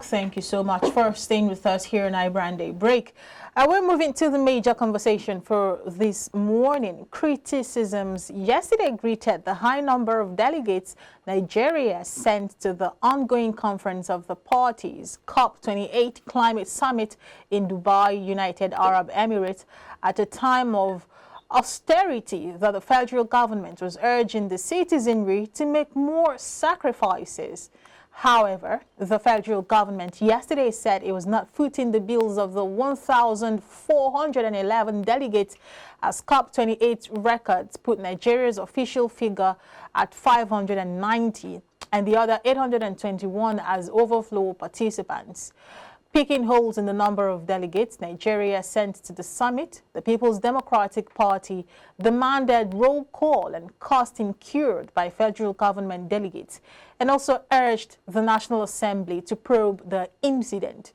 Thank you so much for staying with us here on iBrand Day Break. We're moving to the major conversation for this morning. Criticisms yesterday greeted the high number of delegates Nigeria sent to the ongoing conference of the parties, COP28 Climate Summit in Dubai, United Arab Emirates, at a time of austerity that the federal government was urging the citizenry to make more sacrifices. However, the federal government yesterday said it was not footing the bills of the 1,411 delegates as COP28 records put Nigeria's official figure at 590 and the other 821 as overflow participants. Picking holes in the number of delegates Nigeria sent to the summit, the People's Democratic Party demanded roll call and cost incurred by federal government delegates and also urged the National Assembly to probe the incident.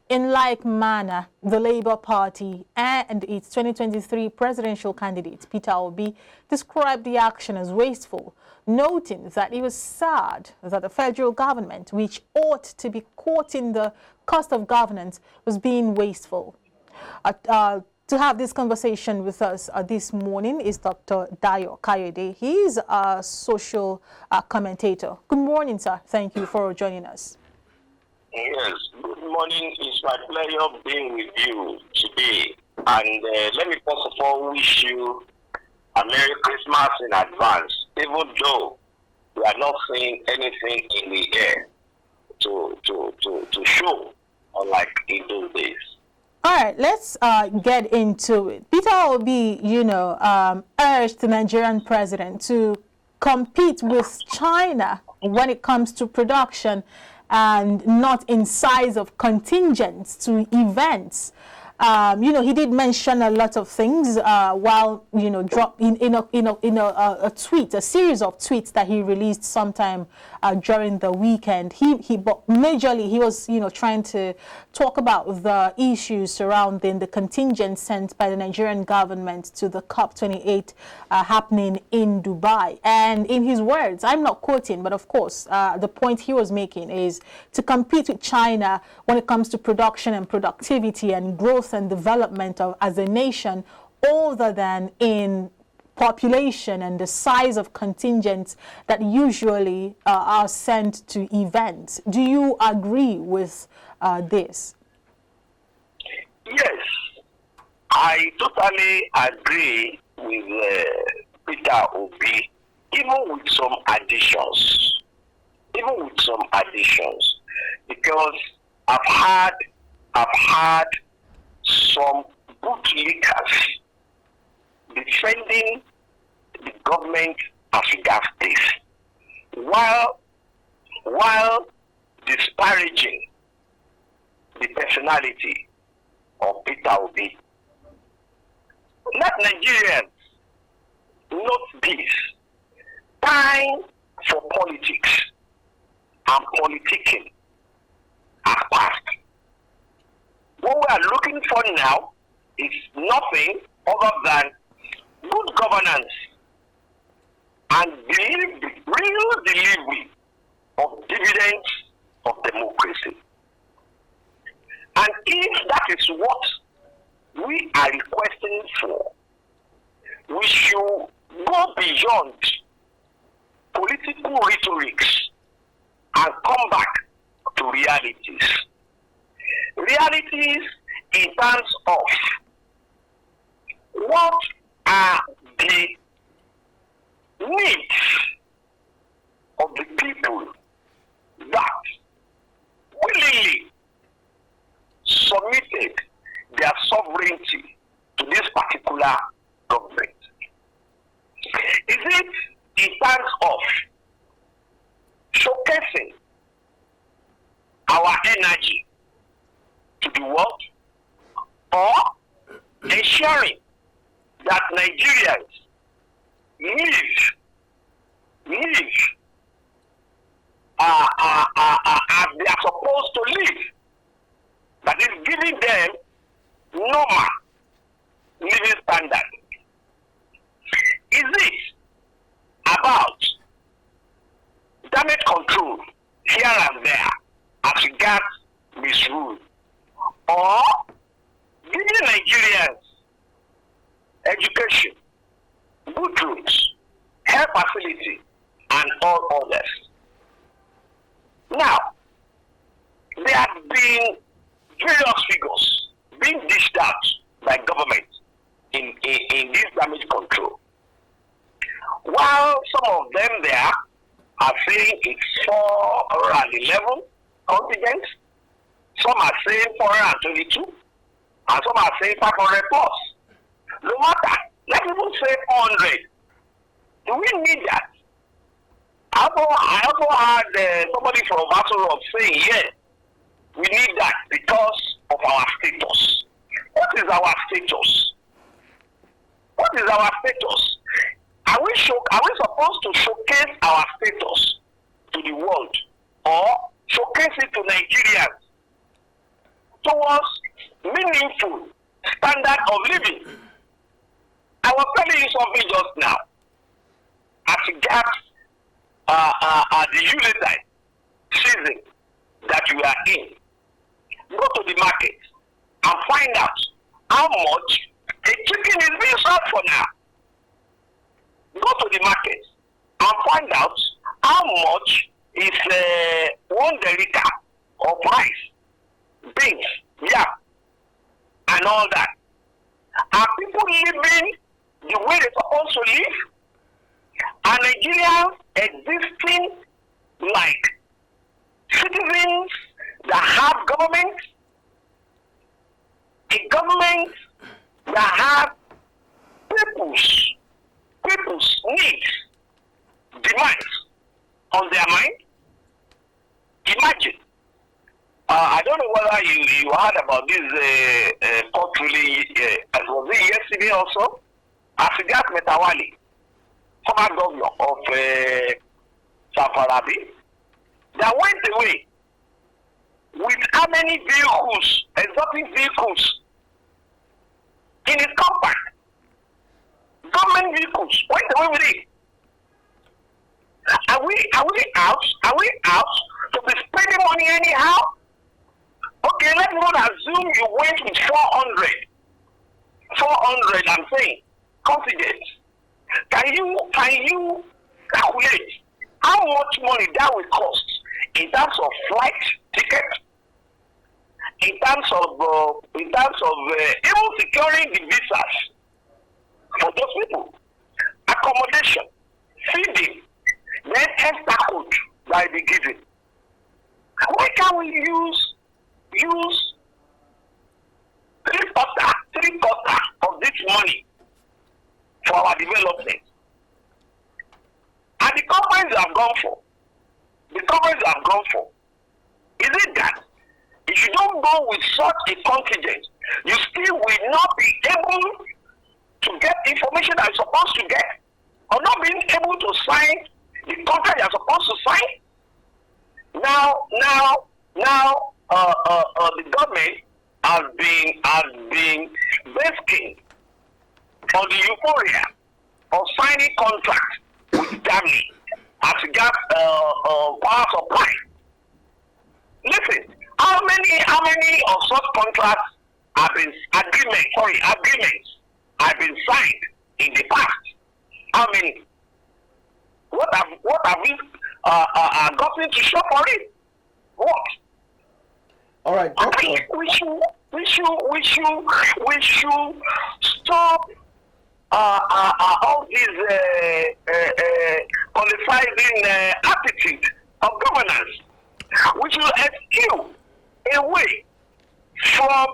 In like manner, the Labour Party and its 2023 presidential candidate, Peter Obi, described the action as wasteful, noting that it was sad that the federal government, which ought to be quoting the cost of governance, was being wasteful. To have this conversation with us this morning is Dr. Dayo Kayode. He is a social commentator. Good morning, sir. Thank you for joining us. Yes, good morning. It's my pleasure being with you today. And let me first of all wish you a Merry Christmas in advance, even though we are not seeing anything in the air to show, unlike in those days. All right, let's get into it. Peter Obi, urged the Nigerian president to compete with China when it comes to production and not in size of contingents to events. He did mention a lot of things while drop in a tweet, a series of tweets that he released sometime during the weekend. But majorly he was trying to talk about the issues surrounding the contingent sent by the Nigerian government to the COP28 happening in Dubai. And in his words, I'm not quoting, but of course the point he was making is to compete with China when it comes to production and productivity and growth and development as a nation, other than in population and the size of contingents that usually are sent to events. Do you agree with this? Yes, I totally agree with Peter Obi, even with some additions. Because I've had some bootlickers defending the government as regards this, while disparaging the personality of Peter Obi. Let Nigerians note this: time for politics and politicking has passed. What we are looking for now is nothing other than good governance and the real delivery of dividends of democracy. And if that is what we are requesting for, we should go beyond political rhetorics and come back to realities. Realities in terms of what are the needs of the people that willingly submitted their sovereignty to this particular government. Is it in terms of showcasing our energy to the world, or ensuring that Nigerians live as they are supposed to live? That is giving them normal living standard. Is it about damage control here and there as regards misrule, or giving Nigerians education, good roads, health facility, and all others. Now, there have been various figures being dished out by government in this damage control. While some of them there are saying it's 411 contingents, some are saying 422, and some are saying 500 plus. No matter, let's even say 400. Do we need that? I also had somebody from Wasteful saying, yes, we need that because of our status. What is our status? What is our status? Are we supposed to showcase our status to the world, or showcase it to Nigerians towards meaningful standard of living? I was telling you something just now. As regards the Yuletide season that we are in, go to the market and find out how much a chicken is being sold for now. Go to the market and find out how much is 1 derrica of rice, beans, yam, and all that. Are people living the way they're supposed to live? Are Nigerians existing like citizens that have government? A government that has people's needs, demands on their mind? Imagine. I don't know whether you heard about this court ruling, was it yesterday also? As regards Metawali, former governor of Safarabi, that went away with how many vehicles, exotic vehicles, in his compound. Government vehicles went away with it. Are we out? Are we out to be spending money anyhow? Okay, let's not assume you went with 400. 400, I'm saying, contingents. Can you calculate how much money that will cost in terms of flight ticket, in terms of even securing the visas for those people, accommodation, feeding, then extra code that will be given? Why can't we use three quarter of this money for our development? And the companies have gone for. Is it that if you don't go with such a contingent, you still will not be able to get information that you're supposed to get, or not being able to sign the contract you're supposed to sign? Now, the government has been basking on the euphoria of signing contracts with Germany as regards power supply. Listen, how many of such contracts agreements have been signed in the past? How many? What have we gotten to show for it? What? All right, I think we should stop all these politicizing attitude of governance. We should eschew away from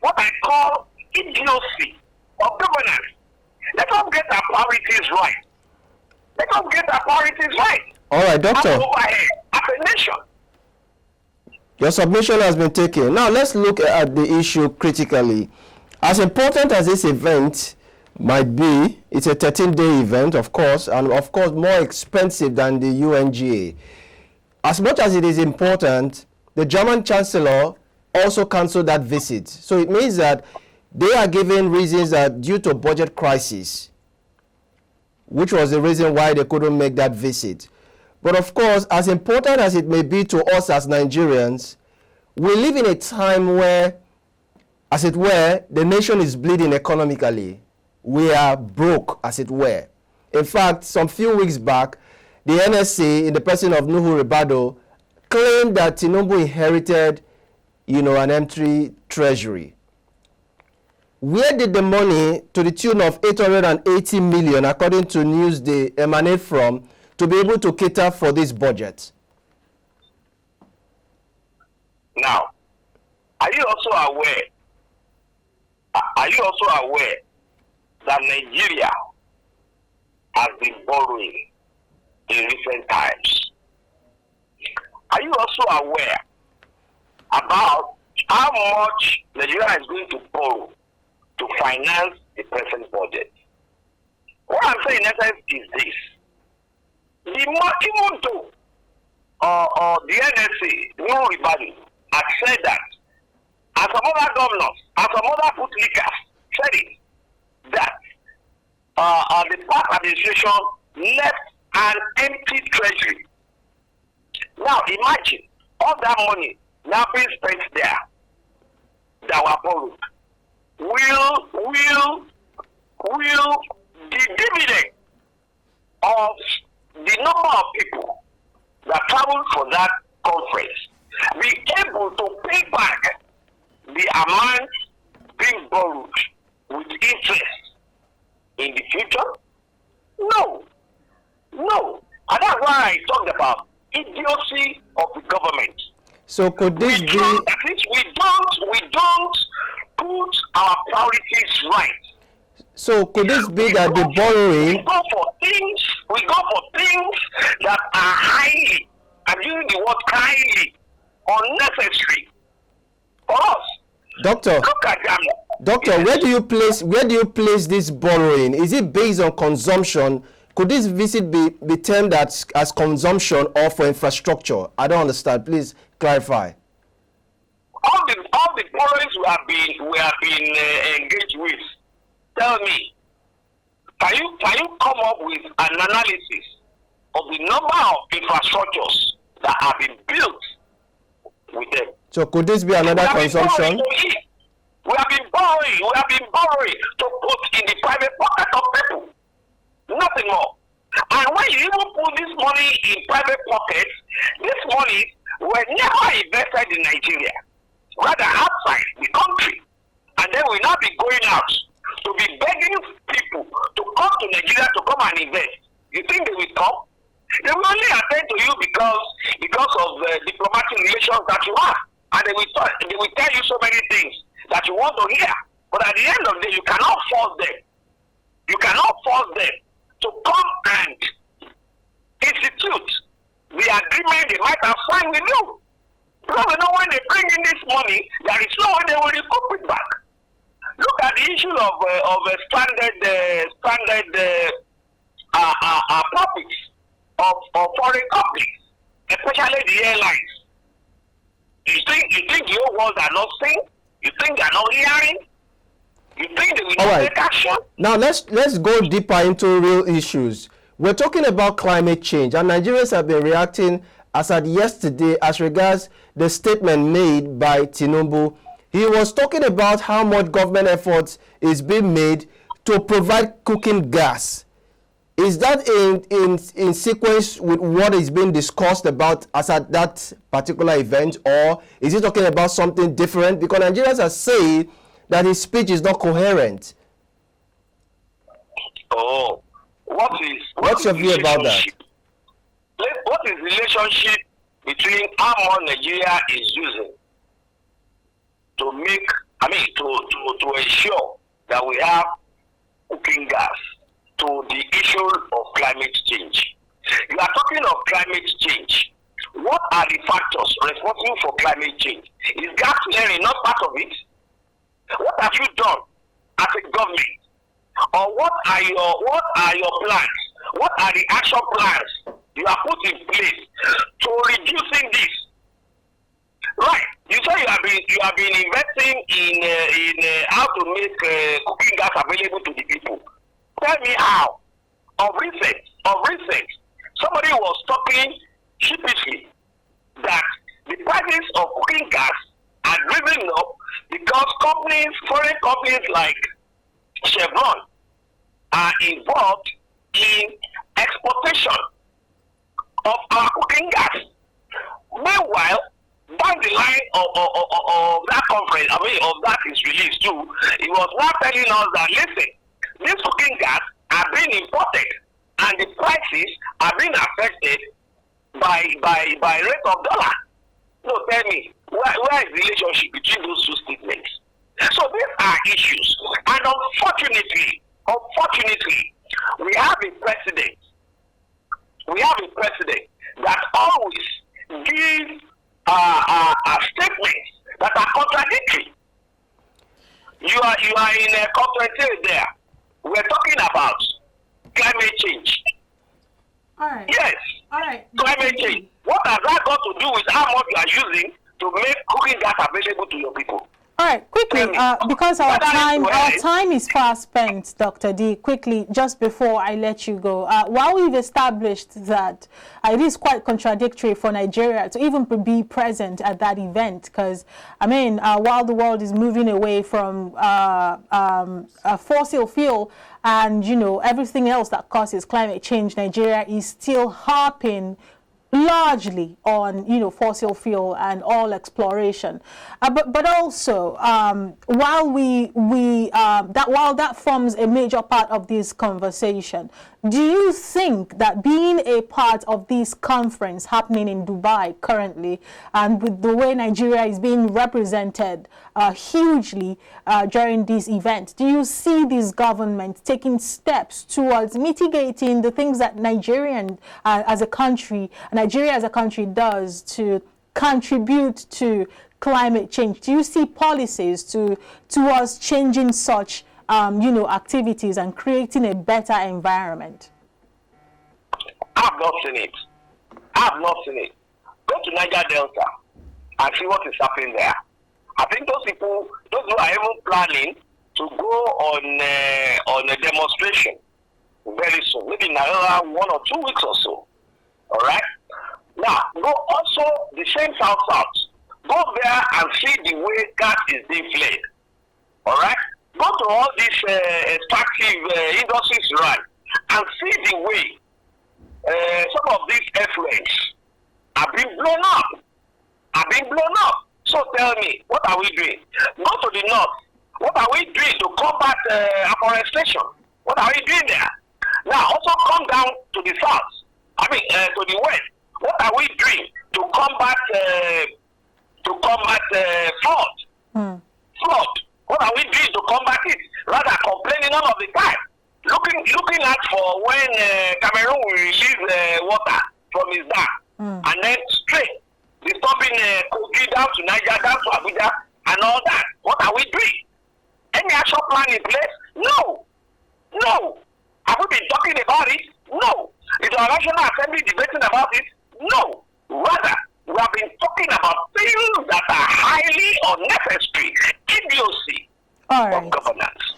what I call idiocy of governance. Let us get our priorities right. All right, Doctor. Overhead as a nation. Your submission has been taken. Now let's look at the issue critically. As important as this event might be, it's a 13-day event, of course, and of course more expensive than the UNGA. As much as it is important, the German Chancellor also cancelled that visit. So it means that they are giving reasons that due to budget crisis, which was the reason why they couldn't make that visit. But of course, as important as it may be to us as Nigerians, we live in a time where, as it were, the nation is bleeding economically. We are broke, as it were. In fact, some few weeks back, the NSC, in the person of Nuhu Ribado, claimed that Tinubu inherited, an empty treasury. Where did the money to the tune of 880 million, according to Newsday, emanate from to be able to cater for this budget? Now, are you also aware that Nigeria has been borrowing in recent times? Are you also aware about how much Nigeria is going to borrow to finance the present budget? What I'm saying in essence is this. Even though the NSA, Nuhu Ribadu, had said that, as some other governors, as some other bootlickers said it, that the past administration left an empty treasury. Now imagine all that money now being spent there that were borrowed. Will the dividend of the number of people that traveled for that conference be able to pay back the amount being borrowed with interest in the future? No. And that's why I talked about idiocy of the government. So could this be... At least we don't put our priorities right. So could this be that the borrowing... We go for things that are highly, I'm using the word highly, unnecessary for us. Doctor, look at them. Doctor, where do you place this borrowing? Is it based on consumption? Could this visit be termed as consumption or for infrastructure? I don't understand. Please clarify. All the borrowings we have been engaged with. Tell me, can you come up with an analysis of the number of infrastructures that have been built with them? So could this be another consumption? We have been borrowing to put in the private pocket of people. Nothing more. And when you even put this money in private pockets, this money were never invested in Nigeria, rather outside the country. And then we'll not be going out to be begging people to come to Nigeria to come and invest. You think they will come? They will only attend to you because of diplomatic relations that you have. And they will tell you so many things that you want to hear. But at the end of the day, you cannot force them. You cannot force them to come and institute the agreement they might have signed with you. Because you know when they bring in this money, there is no way they will recoup it back. Look at the issue of standard profits of foreign companies, especially the airlines. You think the whole world are not seeing? You think they are not hearing? You think they will not take action? Now let's go deeper into real issues. We're talking about climate change, and Nigerians have been reacting as at yesterday as regards the statement made by Tinubu. He was talking about how much government efforts is being made to provide cooking gas. Is that in sequence with what is being discussed about as at that particular event, or is he talking about something different? Because Nigerians are saying that his speech is not coherent. Oh, what's your view about that? What is the relationship between how much Nigeria is using to ensure that we have cooking gas to the issue of climate change? You are talking of climate change. What are the factors responsible for climate change? Is gas flaring not part of it? What have you done as a government? Or what are your plans? What are the action plans you have put in place to reducing this? Right. You say you have been investing in how to make cooking gas available to the people. Tell me how. Of recent, somebody was talking sheepishly that the prices of cooking gas reason no, because foreign companies like Chevron are involved in exportation of our cooking gas. Meanwhile, down the line of that conference, of that is released too, it was now telling us that, listen, these cooking gas are being imported and the prices are being affected by rate of dollar. So tell me, where is the relationship between those two statements? So these are issues. And unfortunately, we have a president that always gives statements that are contradictory. You are in a COP28 there. We're talking about climate change. All right. Yes. All right. Climate change. What has that got to do with how much you are using to make cooking gas available to your people? All right, quickly, because our time is fast spent, Dr. D, quickly, just before I let you go, while we've established that it is quite contradictory for Nigeria to even be present at that event, because, I mean, while the world is moving away from fossil fuel and, you know, everything else that causes climate change, Nigeria is still harping largely on, you know, fossil fuel and oil exploration, but also while while that forms a major part of this conversation, do you think that being a part of this conference happening in Dubai currently, and with the way Nigeria is being represented hugely during this event, do you see this government taking steps towards mitigating the things that Nigeria as a country does to contribute to climate change? Do you see policies towards changing such you know, activities and creating a better environment? I've not seen it. Go to Niger Delta and see what is happening there. I think those people, those who are even planning to go on a demonstration very soon, maybe in another 1 or 2 weeks or so. All right. Now, go also the same south. Go there and see the way gas is being flared. All right. Go to all these extractive industries, right, and see the way some of these effluents are being blown up. So tell me, what are we doing? Go to the north. What are we doing to combat afforestation? What are we doing there? Now, also come down to the south. To the west. What are we doing to combat flood? Flood. What are we doing to combat it? Rather complaining all of the time. Looking at for when Cameroon will release water from his dam, and then straight disturbing Kogi down to Niger, down to Abuja, and all that. What are we doing? Any action plan in place? No. Have we been talking about it? No. Is our National Assembly debating about it? No. Rather, we have been talking about things that are highly unnecessary, idiocy of governance.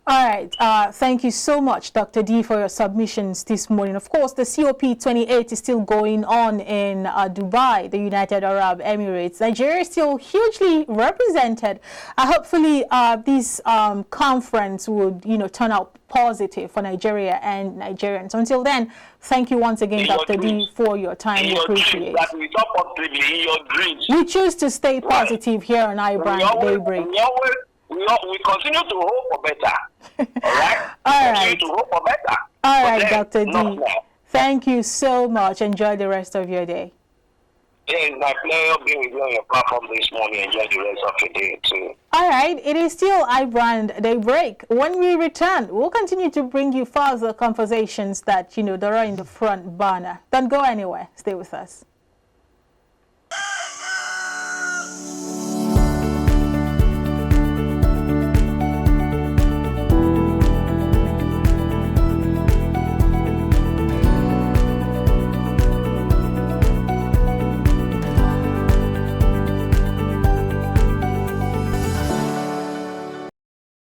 All right. Thank you so much, Dr. D, for your submissions this morning. Of course, the COP28 is still going on in Dubai, the United Arab Emirates. Nigeria is still hugely represented. Hopefully, this conference would, you know, turn out positive for Nigeria and Nigerians. Until then, thank you once again, Dr. D, for your time. We appreciate it. We choose to stay positive here on iBrand Daybreak. We continue to hope for better. All right? Continue to hope for better. All right, Dr. D. Thank you so much. Enjoy the rest of your day. It's my pleasure being with you on your platform this morning. Enjoy the rest of your day, too. All right. It is still iBrand Daybreak. When we return, we'll continue to bring you further conversations that, you know, that are in the front burner. Don't go anywhere. Stay with us.